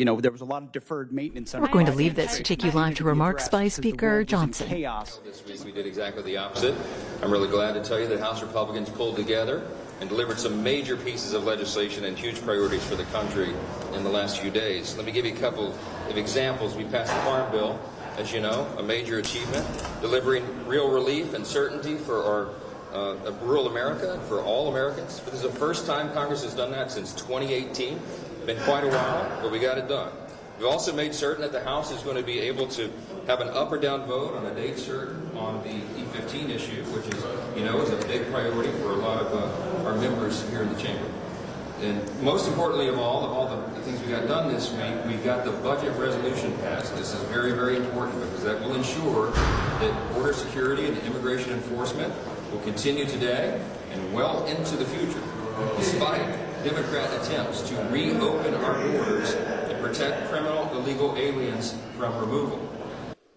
there was a lot of deferred maintenance. We're going to leave this to take you live to remarks by Speaker Johnson. Chaos. This week we did exactly the opposite. I'm really glad to tell you that House Republicans pulled together and delivered some major pieces of legislation and huge priorities for the country in the last few days. Let me give you a couple of examples. We passed the Farm Bill, as you know, a major achievement, delivering real relief and certainty for our rural America, for all Americans. This is the first time Congress has done that since 2018. Been quite a while, but we got it done. We've also made certain that the House is going to be able to have an up or down vote on a date certain on the E-15 issue, which is, is a big priority for a lot of our members here in the chamber. And most importantly of all the things we got done this week, we got the budget resolution passed. This is very, very important because that will ensure that border security and immigration enforcement will continue today and well into the future, despite Democrat attempts to reopen our borders and protect criminal illegal aliens from removal.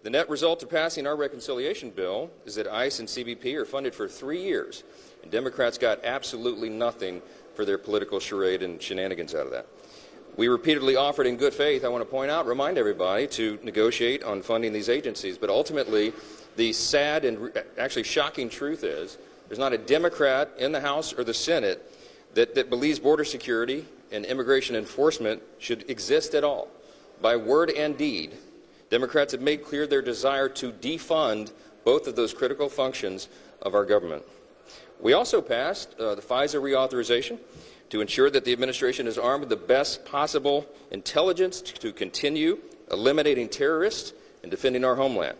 The net result of passing our reconciliation bill is that ICE and CBP are funded for 3 years, and Democrats got absolutely nothing for their political charade and shenanigans out of that. We repeatedly offered in good faith, I want to point out, remind everybody, to negotiate on funding these agencies, but ultimately the sad and actually shocking truth is there's not a Democrat in the House or the Senate that believes border security and immigration enforcement should exist at all. By word and deed, Democrats have made clear their desire to defund both of those critical functions of our government. We also passed the FISA reauthorization to ensure that the administration is armed with the best possible intelligence to continue eliminating terrorists and defending our homeland.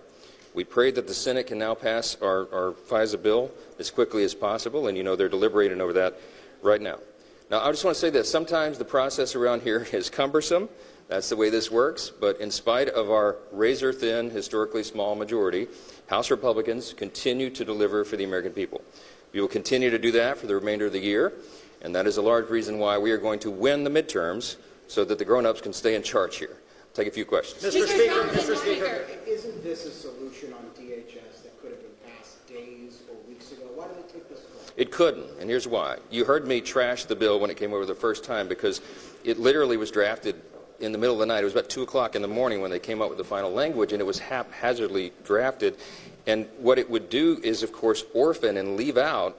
We pray that the Senate can now pass our FISA bill as quickly as possible, and they're deliberating over that right now. Now, I just want to say this. Sometimes the process around here is cumbersome. That's the way this works. But in spite of our razor-thin, historically small majority, House Republicans continue to deliver for the American people. We will continue to do that for the remainder of the year, and that is a large reason why we are going to win the midterms so that the grown-ups can stay in charge here. I'll take a few questions. Mr. Speaker, isn't this a solution on DHS that could have been passed days or weeks ago? Why did it take this long? It couldn't, and here's why. You heard me trash the bill when it came over the first time because it literally was drafted in the middle of the night. It was about 2 o'clock in the morning when they came up with the final language, and it was haphazardly drafted. And what it would do is, of course, orphan and leave out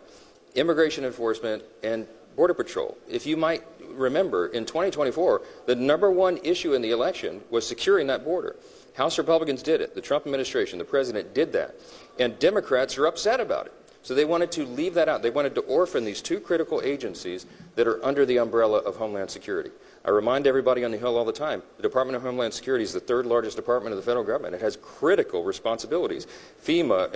immigration enforcement and Border Patrol. If you might remember, in 2024, the #1 issue in the election was securing that border. House Republicans did it. The Trump administration, the president did that. And Democrats are upset about it. So they wanted to leave that out. They wanted to orphan these two critical agencies that are under the umbrella of Homeland Security. I remind everybody on the Hill all the time, the Department of Homeland Security is the 3rd largest department of the federal government. It has critical responsibilities. FEMA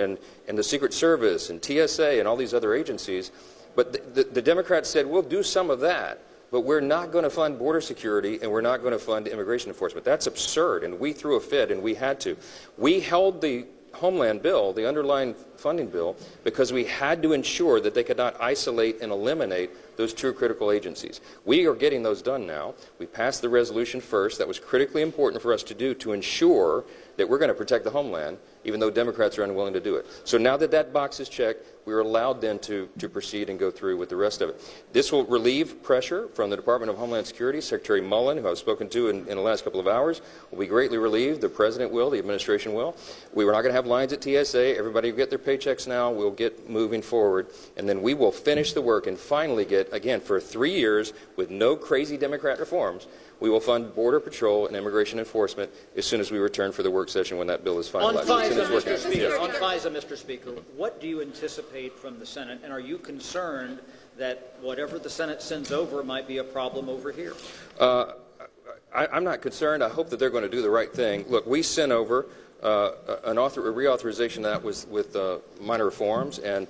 and the Secret Service and TSA and all these other agencies. But the Democrats said, we'll do some of that, but we're not going to fund border security and we're not going to fund immigration enforcement. That's absurd, and we threw a fit, and we had to. We held the Homeland bill, the underlying funding bill, because we had to ensure that they could not isolate and eliminate those two critical agencies. We are getting those done now. We passed the resolution first. That was critically important for us to do to ensure that we're going to protect the homeland, even though Democrats are unwilling to do it. So now that that box is checked, we're allowed then to proceed and go through with the rest of it. This will relieve pressure from the Department of Homeland Security. Secretary Mullen, who I've spoken to in the last couple of hours, will be greatly relieved. The President will. The administration will. We were not going to have lines at TSA. Everybody will get their paychecks now. We'll get moving forward. And then we will finish the work and finally get, again, for 3 years with no crazy Democrat reforms, we will fund Border Patrol and immigration enforcement as soon as we return for the work session when that bill is finalized. On FISA, Mr. Speaker, what do you anticipate from the Senate, and are you concerned that whatever the Senate sends over might be a problem over here? I'm not concerned. I hope that they're going to do the right thing. Look, we sent over a reauthorization that was with minor reforms and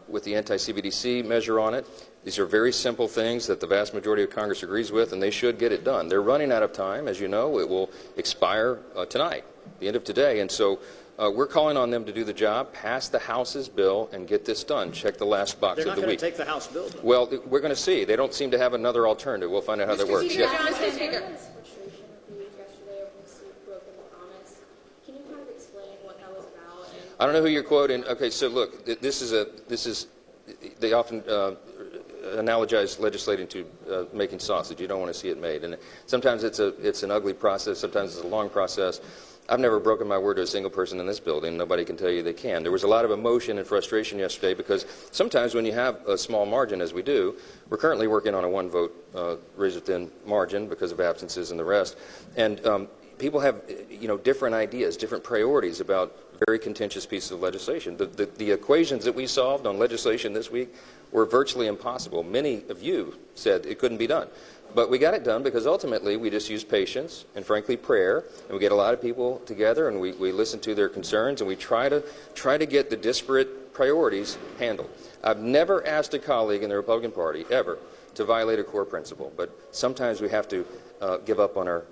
with the anti-CBDC measure on it. These are very simple things that the vast majority of Congress agrees with, and they should get it done. They're running out of time. As you know, it will expire tonight, the end of today. And so we're calling on them to do the job, pass the House's bill, and get this done. Check the last box of the week. They're not going to take the House bill, though. Well, we're going to see. They don't seem to have another alternative. We'll find out how that works. Mr. Speaker. I don't know who you're quoting. Okay, so look, they often analogize legislating to making sausage. You don't want to see it made. And sometimes it's an ugly process. Sometimes it's a long process. I've never broken my word to a single person in this building. Nobody can tell you they can. There was a lot of emotion and frustration yesterday because sometimes when you have a small margin, as we do, we're currently working on a one-vote razor-thin margin because of absences and the rest. And people have, different ideas, different priorities about very contentious pieces of legislation. The equations that we solved on legislation this week were virtually impossible. Many of you said it couldn't be done. But we got it done because ultimately we just use patience and, frankly, prayer. And we get a lot of people together and we listen to their concerns and we try to get the disparate priorities handled. I've never asked a colleague in the Republican Party, ever, to violate a core principle. But sometimes we have to give up on our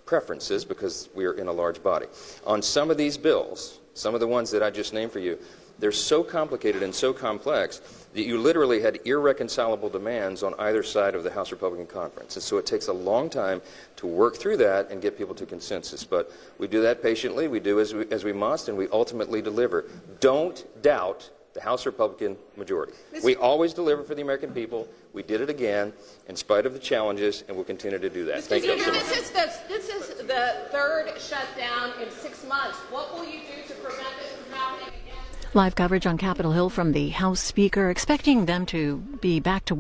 preferences because we are in a large body. On some of these bills, some of the ones that I just named for you, they're so complicated and so complex that you literally had irreconcilable demands on either side of the House Republican Conference. And so it takes a long time to work through that and get people to consensus. But we do that patiently, we do as we must, and we ultimately deliver. Don't doubt the House Republican majority. We always deliver for the American people. We did it again in spite of the challenges, and we'll continue to do that. Thank you so much. This is the third shutdown in 6 months. What will you do to prevent this from happening again? Live coverage on Capitol Hill from the House Speaker, expecting them to be back to